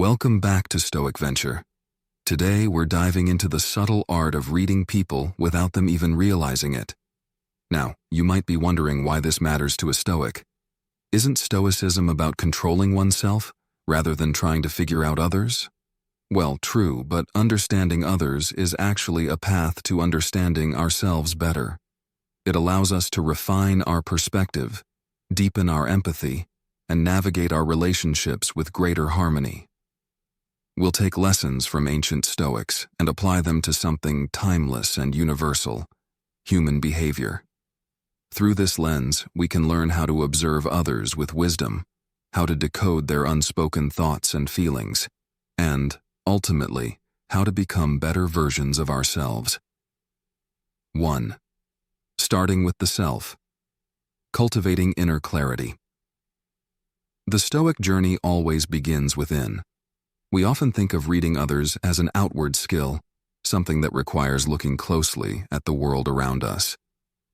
Welcome back to Stoic Venture. Today we're diving into the subtle art of reading people without them even realizing it. Now, you might be wondering why this matters to a Stoic. Isn't Stoicism about controlling oneself rather than trying to figure out others? Well, true, but understanding others is actually a path to understanding ourselves better. It allows us to refine our perspective, deepen our empathy, and navigate our relationships with greater harmony. We'll take lessons from ancient Stoics and apply them to something timeless and universal: human behavior. Through this lens, we can learn how to observe others with wisdom, how to decode their unspoken thoughts and feelings, and, ultimately, how to become better versions of ourselves. 1. Starting with the self. Cultivating inner clarity. The Stoic journey always begins within. We often think of reading others as an outward skill, something that requires looking closely at the world around us.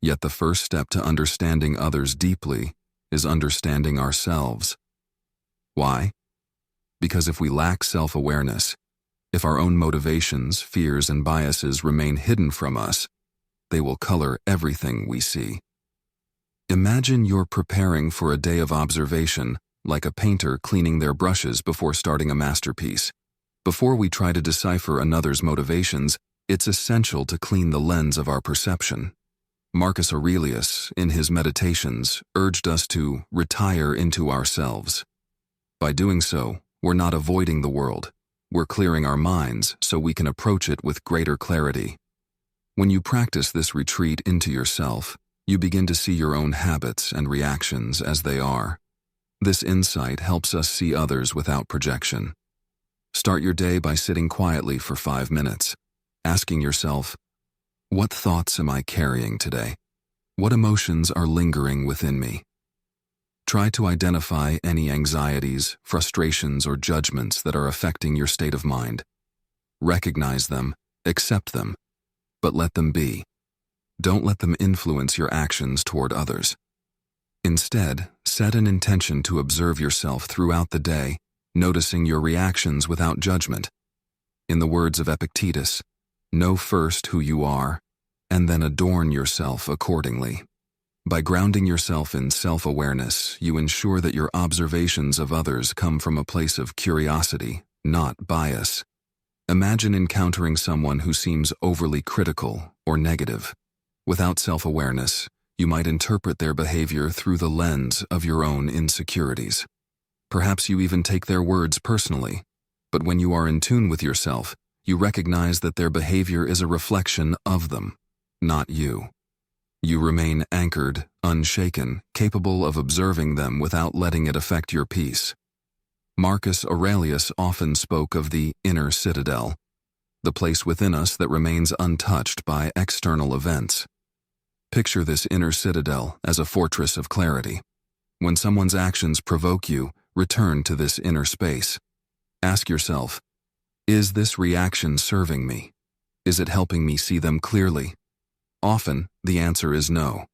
Yet the first step to understanding others deeply is understanding ourselves. Why? Because if we lack self-awareness, if our own motivations, fears, and biases remain hidden from us, they will color everything we see. Imagine you're preparing for a day of observation, like a painter cleaning their brushes before starting a masterpiece. Before we try to decipher another's motivations, it's essential to clean the lens of our perception. Marcus Aurelius, in his Meditations, urged us to retire into ourselves. By doing so, we're not avoiding the world. We're clearing our minds so we can approach it with greater clarity. When you practice this retreat into yourself, you begin to see your own habits and reactions as they are. This insight helps us see others without projection. Start your day by sitting quietly for 5 minutes, asking yourself, what thoughts am I carrying today? What emotions are lingering within me? Try to identify any anxieties, frustrations, or judgments that are affecting your state of mind. Recognize them, accept them, but let them be. Don't let them influence your actions toward others. Instead, set an intention to observe yourself throughout the day, noticing your reactions without judgment. In the words of Epictetus, know first who you are, and then adorn yourself accordingly. By grounding yourself in self-awareness, you ensure that your observations of others come from a place of curiosity, not bias. Imagine encountering someone who seems overly critical or negative. Without self-awareness, you might interpret their behavior through the lens of your own insecurities. Perhaps you even take their words personally, but when you are in tune with yourself, you recognize that their behavior is a reflection of them, not you. You remain anchored, unshaken, capable of observing them without letting it affect your peace. Marcus Aurelius often spoke of the inner citadel, the place within us that remains untouched by external events. Picture this inner citadel as a fortress of clarity. When someone's actions provoke you, return to this inner space. Ask yourself, is this reaction serving me? Is it helping me see them clearly? Often, the answer is no.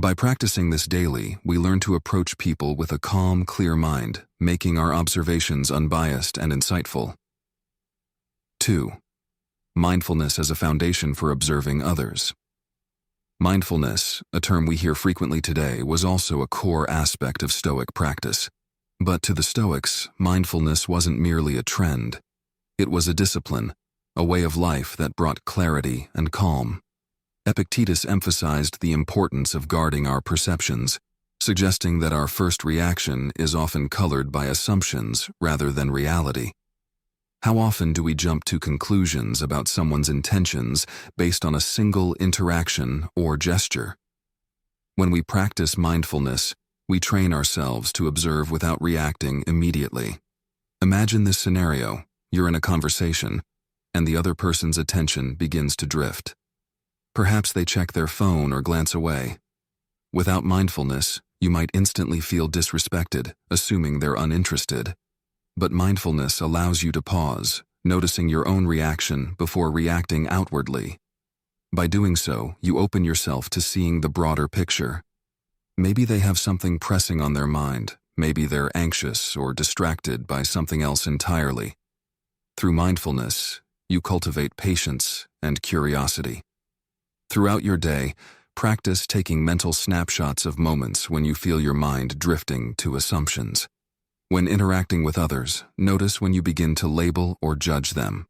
By practicing this daily, we learn to approach people with a calm, clear mind, making our observations unbiased and insightful. 2. Mindfulness as a foundation for observing others. Mindfulness, a term we hear frequently today, was also a core aspect of Stoic practice. But to the Stoics, mindfulness wasn't merely a trend. It was a discipline, a way of life that brought clarity and calm. Epictetus emphasized the importance of guarding our perceptions, suggesting that our first reaction is often colored by assumptions rather than reality. How often do we jump to conclusions about someone's intentions based on a single interaction or gesture? When we practice mindfulness, we train ourselves to observe without reacting immediately. Imagine this scenario: you're in a conversation, and the other person's attention begins to drift. Perhaps they check their phone or glance away. Without mindfulness, you might instantly feel disrespected, assuming they're uninterested. But mindfulness allows you to pause, noticing your own reaction before reacting outwardly. By doing so, you open yourself to seeing the broader picture. Maybe they have something pressing on their mind. Maybe they're anxious or distracted by something else entirely. Through mindfulness, you cultivate patience and curiosity. Throughout your day, practice taking mental snapshots of moments when you feel your mind drifting to assumptions. When interacting with others, notice when you begin to label or judge them.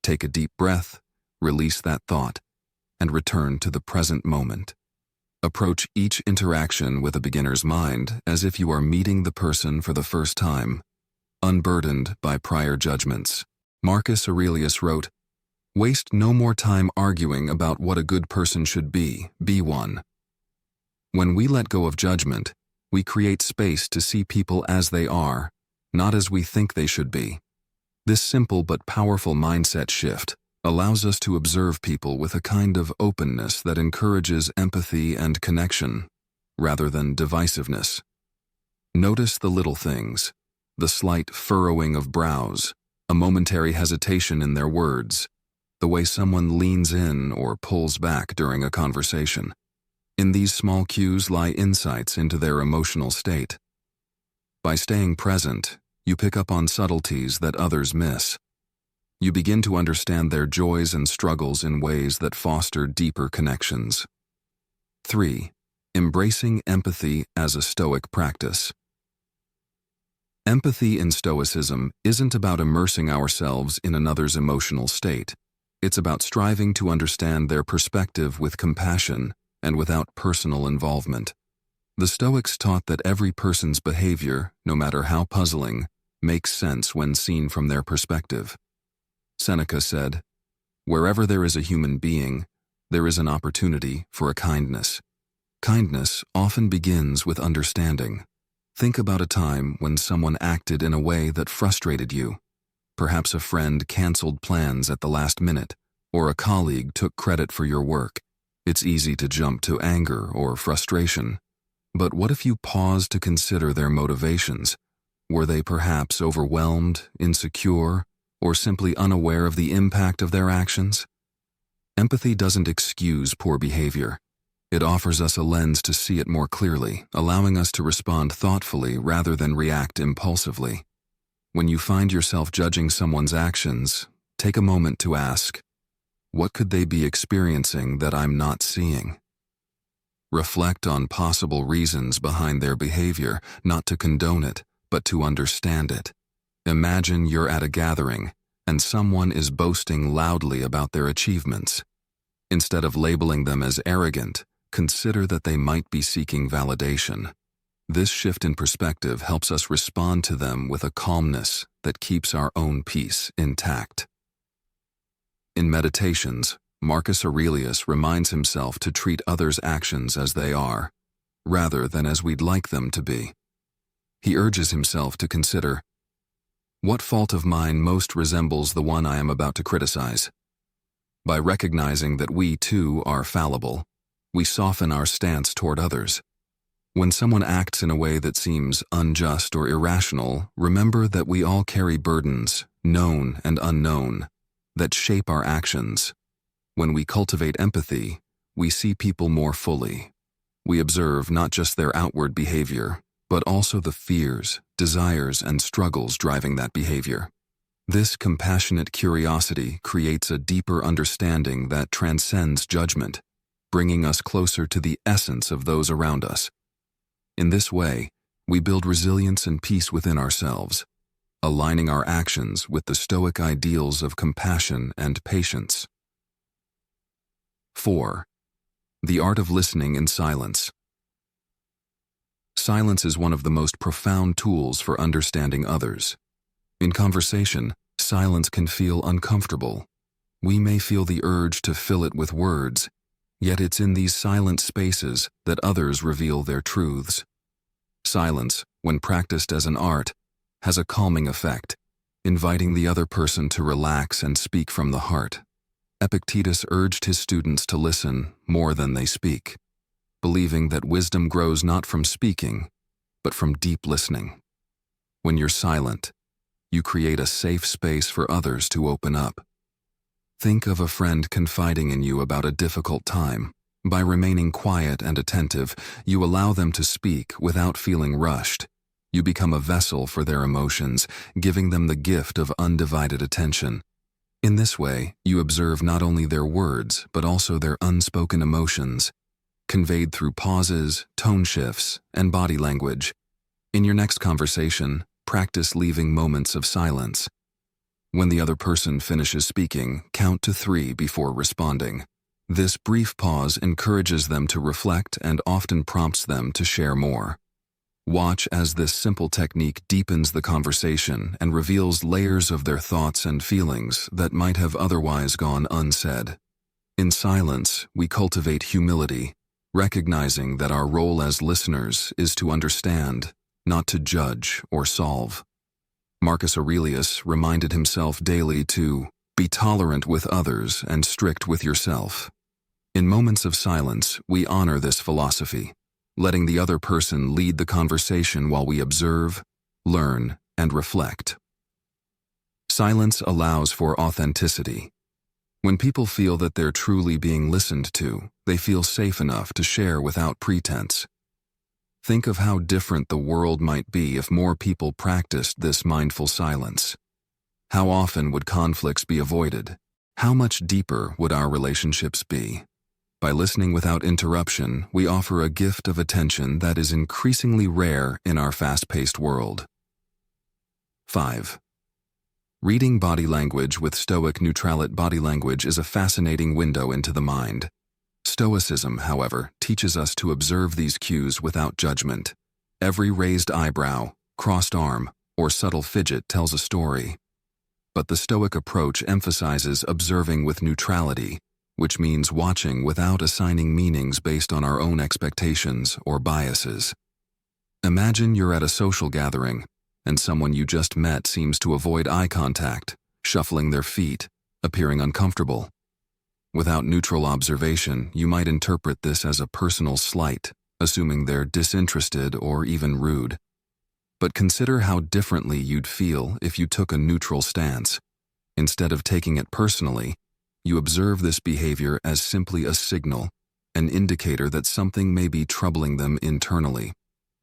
Take a deep breath, release that thought, and return to the present moment. Approach each interaction with a beginner's mind as if you are meeting the person for the first time, unburdened by prior judgments. Marcus Aurelius wrote, "Waste no more time arguing about what a good person should be one." When we let go of judgment, we create space to see people as they are, not as we think they should be. This simple but powerful mindset shift allows us to observe people with a kind of openness that encourages empathy and connection, rather than divisiveness. Notice the little things, the slight furrowing of brows, a momentary hesitation in their words, the way someone leans in or pulls back during a conversation. In these small cues lie insights into their emotional state. By staying present, you pick up on subtleties that others miss. You begin to understand their joys and struggles in ways that foster deeper connections. 3. Embracing empathy as a Stoic practice. Empathy in Stoicism isn't about immersing ourselves in another's emotional state. It's about striving to understand their perspective with compassion and without personal involvement. The Stoics taught that every person's behavior, no matter how puzzling, makes sense when seen from their perspective. Seneca said, "Wherever there is a human being, there is an opportunity for a kindness." Kindness often begins with understanding. Think about a time when someone acted in a way that frustrated you. Perhaps a friend canceled plans at the last minute, or a colleague took credit for your work. It's easy to jump to anger or frustration. But what if you pause to consider their motivations? Were they perhaps overwhelmed, insecure, or simply unaware of the impact of their actions? Empathy doesn't excuse poor behavior. It offers us a lens to see it more clearly, allowing us to respond thoughtfully rather than react impulsively. When you find yourself judging someone's actions, take a moment to ask, what could they be experiencing that I'm not seeing? Reflect on possible reasons behind their behavior, not to condone it, but to understand it. Imagine you're at a gathering, and someone is boasting loudly about their achievements. Instead of labeling them as arrogant, consider that they might be seeking validation. This shift in perspective helps us respond to them with a calmness that keeps our own peace intact. In Meditations, Marcus Aurelius reminds himself to treat others' actions as they are, rather than as we'd like them to be. He urges himself to consider, what fault of mine most resembles the one I am about to criticize? By recognizing that we, too, are fallible, we soften our stance toward others. When someone acts in a way that seems unjust or irrational, remember that we all carry burdens, known and unknown, that shape our actions. When we cultivate empathy, we see people more fully. We observe not just their outward behavior, but also the fears, desires, and struggles driving that behavior. This compassionate curiosity creates a deeper understanding that transcends judgment, bringing us closer to the essence of those around us. In this way, we build resilience and peace within ourselves, aligning our actions with the Stoic ideals of compassion and patience. 4. The art of listening in silence. Silence is one of the most profound tools for understanding others. In conversation, silence can feel uncomfortable. We may feel the urge to fill it with words, yet it's in these silent spaces that others reveal their truths. Silence, when practiced as an art, has a calming effect, inviting the other person to relax and speak from the heart. Epictetus urged his students to listen more than they speak, believing that wisdom grows not from speaking, but from deep listening. When you're silent, you create a safe space for others to open up. Think of a friend confiding in you about a difficult time. By remaining quiet and attentive, you allow them to speak without feeling rushed. You become a vessel for their emotions, giving them the gift of undivided attention. In this way, you observe not only their words, but also their unspoken emotions, conveyed through pauses, tone shifts, and body language. In your next conversation, practice leaving moments of silence. When the other person finishes speaking, count to 3 before responding. This brief pause encourages them to reflect and often prompts them to share more. Watch as this simple technique deepens the conversation and reveals layers of their thoughts and feelings that might have otherwise gone unsaid. In silence, we cultivate humility, recognizing that our role as listeners is to understand, not to judge or solve. Marcus Aurelius reminded himself daily to be tolerant with others and strict with yourself. In moments of silence, we honor this philosophy, letting the other person lead the conversation while we observe, learn, and reflect. Silence allows for authenticity. When people feel that they're truly being listened to, they feel safe enough to share without pretense. Think of how different the world might be if more people practiced this mindful silence. How often would conflicts be avoided? How much deeper would our relationships be? By listening without interruption, we offer a gift of attention that is increasingly rare in our fast-paced world. 5. Reading body language with Stoic neutrality. Body language is a fascinating window into the mind. Stoicism, however, teaches us to observe these cues without judgment. Every raised eyebrow, crossed arm, or subtle fidget tells a story. But the Stoic approach emphasizes observing with neutrality, which means watching without assigning meanings based on our own expectations or biases. Imagine you're at a social gathering, and someone you just met seems to avoid eye contact, shuffling their feet, appearing uncomfortable. Without neutral observation, you might interpret this as a personal slight, assuming they're disinterested or even rude. But consider how differently you'd feel if you took a neutral stance. Instead of taking it personally, you observe this behavior as simply a signal, an indicator that something may be troubling them internally.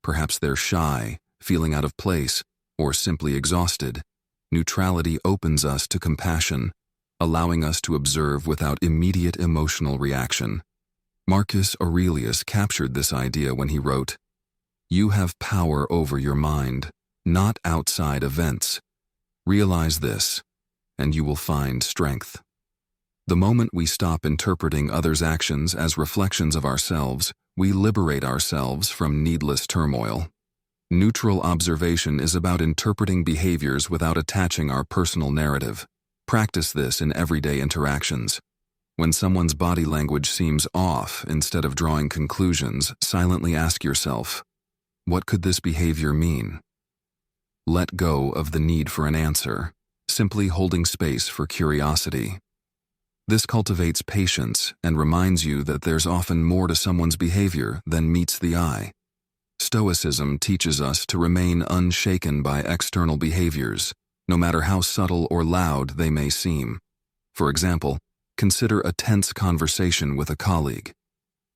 Perhaps they're shy, feeling out of place, or simply exhausted. Neutrality opens us to compassion, allowing us to observe without immediate emotional reaction. Marcus Aurelius captured this idea when he wrote, "You have power over your mind, not outside events. Realize this, and you will find strength." The moment we stop interpreting others' actions as reflections of ourselves, we liberate ourselves from needless turmoil. Neutral observation is about interpreting behaviors without attaching our personal narrative. Practice this in everyday interactions. When someone's body language seems off, instead of drawing conclusions, silently ask yourself, what could this behavior mean? Let go of the need for an answer, simply holding space for curiosity. This cultivates patience and reminds you that there's often more to someone's behavior than meets the eye. Stoicism teaches us to remain unshaken by external behaviors, no matter how subtle or loud they may seem. For example, consider a tense conversation with a colleague.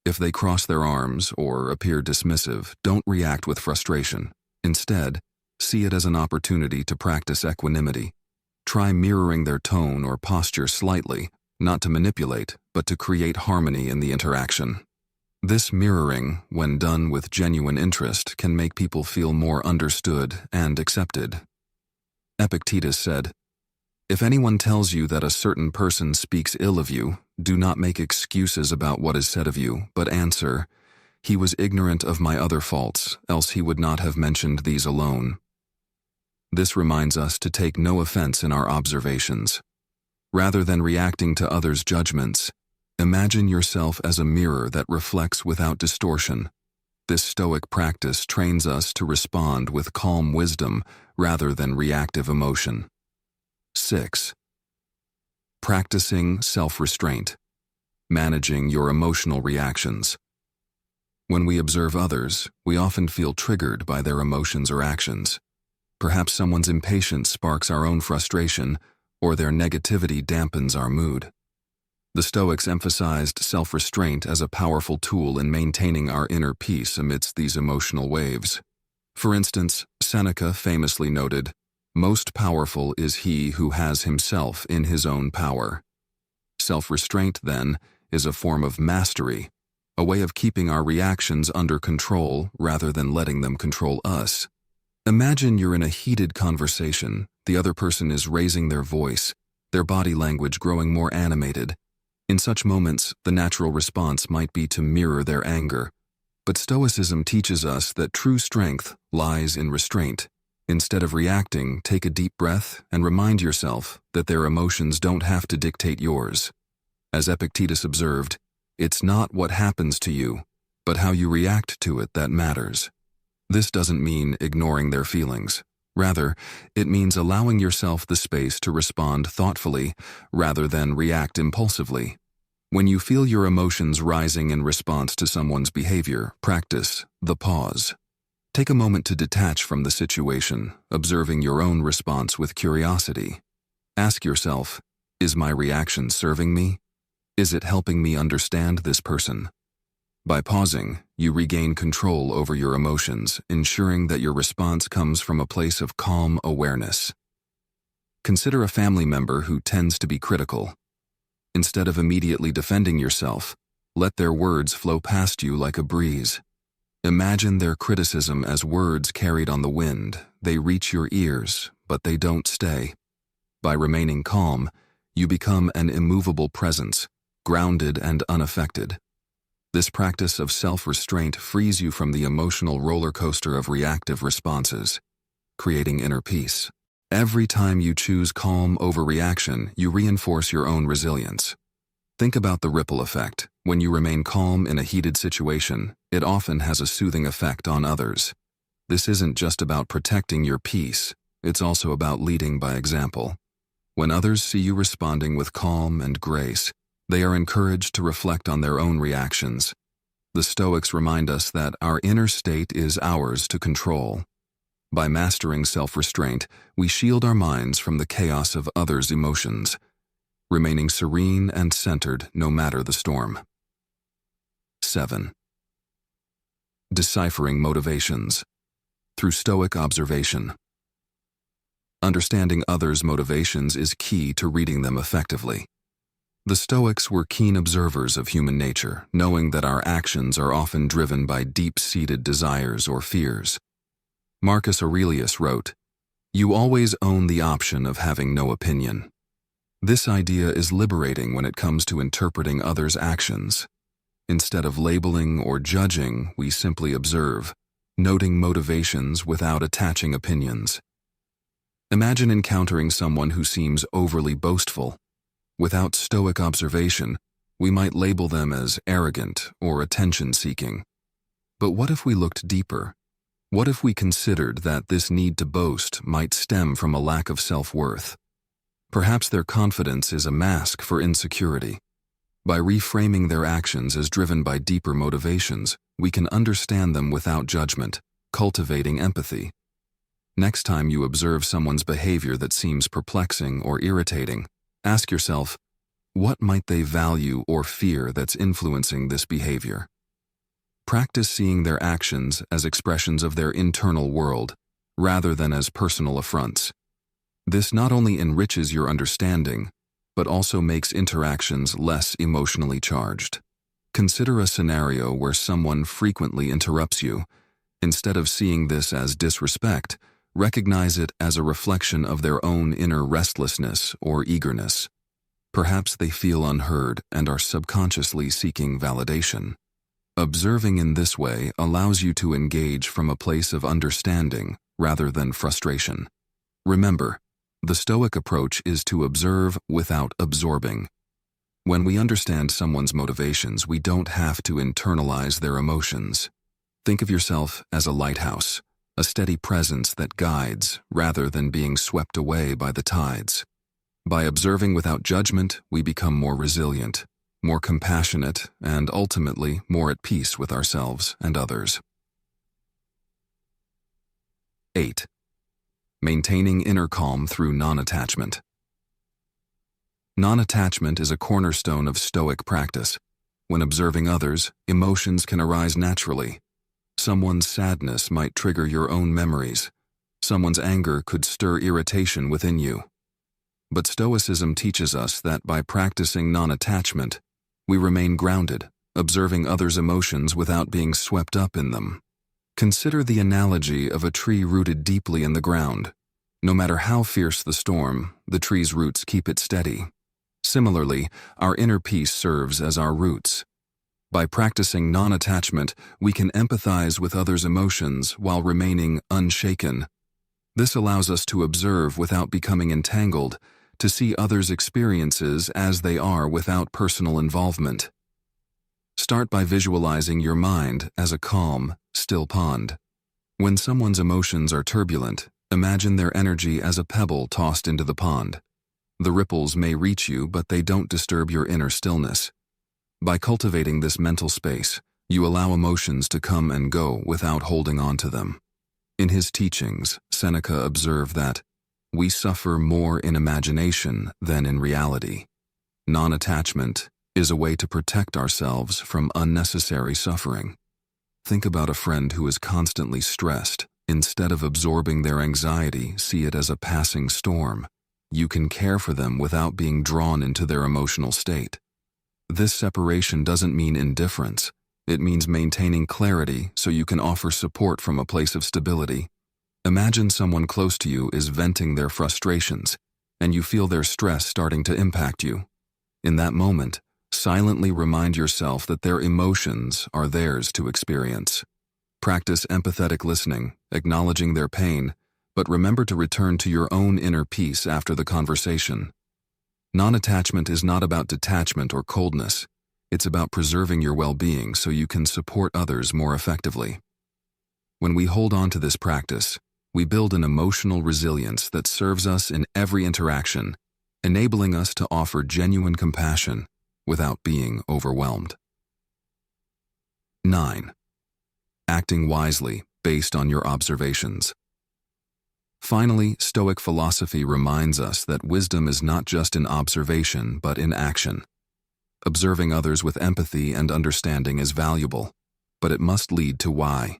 If they cross their arms or appear dismissive, don't react with frustration. Instead, see it as an opportunity to practice equanimity. Try mirroring their tone or posture slightly, not to manipulate, but to create harmony in the interaction. This mirroring, when done with genuine interest, can make people feel more understood and accepted. Epictetus said, "If anyone tells you that a certain person speaks ill of you, do not make excuses about what is said of you, but answer, 'He was ignorant of my other faults, else he would not have mentioned these alone.'" This reminds us to take no offense in our observations. Rather than reacting to others' judgments, imagine yourself as a mirror that reflects without distortion. This Stoic practice trains us to respond with calm wisdom rather than reactive emotion. 6. Practicing self-restraint. Managing your emotional reactions. When we observe others, we often feel triggered by their emotions or actions. Perhaps someone's impatience sparks our own frustration, or their negativity dampens our mood. The Stoics emphasized self-restraint as a powerful tool in maintaining our inner peace amidst these emotional waves. For instance, Seneca famously noted, "Most powerful is he who has himself in his own power." Self-restraint, then, is a form of mastery, a way of keeping our reactions under control rather than letting them control us. Imagine you're in a heated conversation, the other person is raising their voice, their body language growing more animated. In such moments, the natural response might be to mirror their anger. But Stoicism teaches us that true strength lies in restraint. Instead of reacting, take a deep breath and remind yourself that their emotions don't have to dictate yours. As Epictetus observed, it's not what happens to you, but how you react to it that matters. This doesn't mean ignoring their feelings. Rather, it means allowing yourself the space to respond thoughtfully rather than react impulsively. When you feel your emotions rising in response to someone's behavior, practice the pause. Take a moment to detach from the situation, observing your own response with curiosity. Ask yourself, is my reaction serving me? Is it helping me understand this person? By pausing, you regain control over your emotions, ensuring that your response comes from a place of calm awareness. Consider a family member who tends to be critical. Instead of immediately defending yourself, let their words flow past you like a breeze. Imagine their criticism as words carried on the wind. They reach your ears, but they don't stay. By remaining calm, you become an immovable presence, grounded and unaffected. This practice of self-restraint frees you from the emotional roller coaster of reactive responses, creating inner peace. Every time you choose calm over reaction, you reinforce your own resilience. Think about the ripple effect. When you remain calm in a heated situation, it often has a soothing effect on others. This isn't just about protecting your peace, it's also about leading by example. When others see you responding with calm and grace, they are encouraged to reflect on their own reactions. The Stoics remind us that our inner state is ours to control. By mastering self-restraint, we shield our minds from the chaos of others' emotions, remaining serene and centered no matter the storm. 7. Deciphering motivations through Stoic observation. Understanding others' motivations is key to reading them effectively. The Stoics were keen observers of human nature, knowing that our actions are often driven by deep-seated desires or fears. Marcus Aurelius wrote, "You always own the option of having no opinion." This idea is liberating when it comes to interpreting others' actions. Instead of labeling or judging, we simply observe, noting motivations without attaching opinions. Imagine encountering someone who seems overly boastful. Without Stoic observation, we might label them as arrogant or attention-seeking. But what if we looked deeper? What if we considered that this need to boast might stem from a lack of self-worth? Perhaps their confidence is a mask for insecurity. By reframing their actions as driven by deeper motivations, we can understand them without judgment, cultivating empathy. Next time you observe someone's behavior that seems perplexing or irritating, ask yourself, what might they value or fear that's influencing this behavior? Practice seeing their actions as expressions of their internal world, rather than as personal affronts. This not only enriches your understanding, but also makes interactions less emotionally charged. Consider a scenario where someone frequently interrupts you. Instead of seeing this as disrespect, recognize it as a reflection of their own inner restlessness or eagerness. Perhaps they feel unheard and are subconsciously seeking validation. Observing in this way allows you to engage from a place of understanding rather than frustration. Remember, the Stoic approach is to observe without absorbing. When we understand someone's motivations, we don't have to internalize their emotions. Think of yourself as a lighthouse, a steady presence that guides rather than being swept away by the tides. By observing without judgment, we become more resilient, more compassionate, and ultimately more at peace with ourselves and others. 8. Maintaining inner calm through non-attachment. Non-attachment is a cornerstone of Stoic practice. When observing others, emotions can arise naturally. Someone's sadness might trigger your own memories. Someone's anger could stir irritation within you. But Stoicism teaches us that by practicing non-attachment, we remain grounded, observing others' emotions without being swept up in them. Consider the analogy of a tree rooted deeply in the ground. No matter how fierce the storm, the tree's roots keep it steady. Similarly, our inner peace serves as our roots. By practicing non-attachment, we can empathize with others' emotions while remaining unshaken. This allows us to observe without becoming entangled, to see others' experiences as they are without personal involvement. Start by visualizing your mind as a calm, still pond. When someone's emotions are turbulent, imagine their energy as a pebble tossed into the pond. The ripples may reach you, but they don't disturb your inner stillness. By cultivating this mental space, you allow emotions to come and go without holding on to them. In his teachings, Seneca observed that we suffer more in imagination than in reality. Non-attachment is a way to protect ourselves from unnecessary suffering. Think about a friend who is constantly stressed. Instead of absorbing their anxiety, see it as a passing storm. You can care for them without being drawn into their emotional state. This separation doesn't mean indifference. It means maintaining clarity so you can offer support from a place of stability. Imagine someone close to you is venting their frustrations, and you feel their stress starting to impact you. In that moment, silently remind yourself that their emotions are theirs to experience. Practice empathetic listening, acknowledging their pain, but remember to return to your own inner peace after the conversation. Non-attachment is not about detachment or coldness. It's about preserving your well-being so you can support others more effectively. When we hold on to this practice, we build an emotional resilience that serves us in every interaction, enabling us to offer genuine compassion without being overwhelmed. 9. Acting wisely based on your observations. Finally, Stoic philosophy reminds us that wisdom is not just in observation but in action. Observing others with empathy and understanding is valuable, but it must lead to why.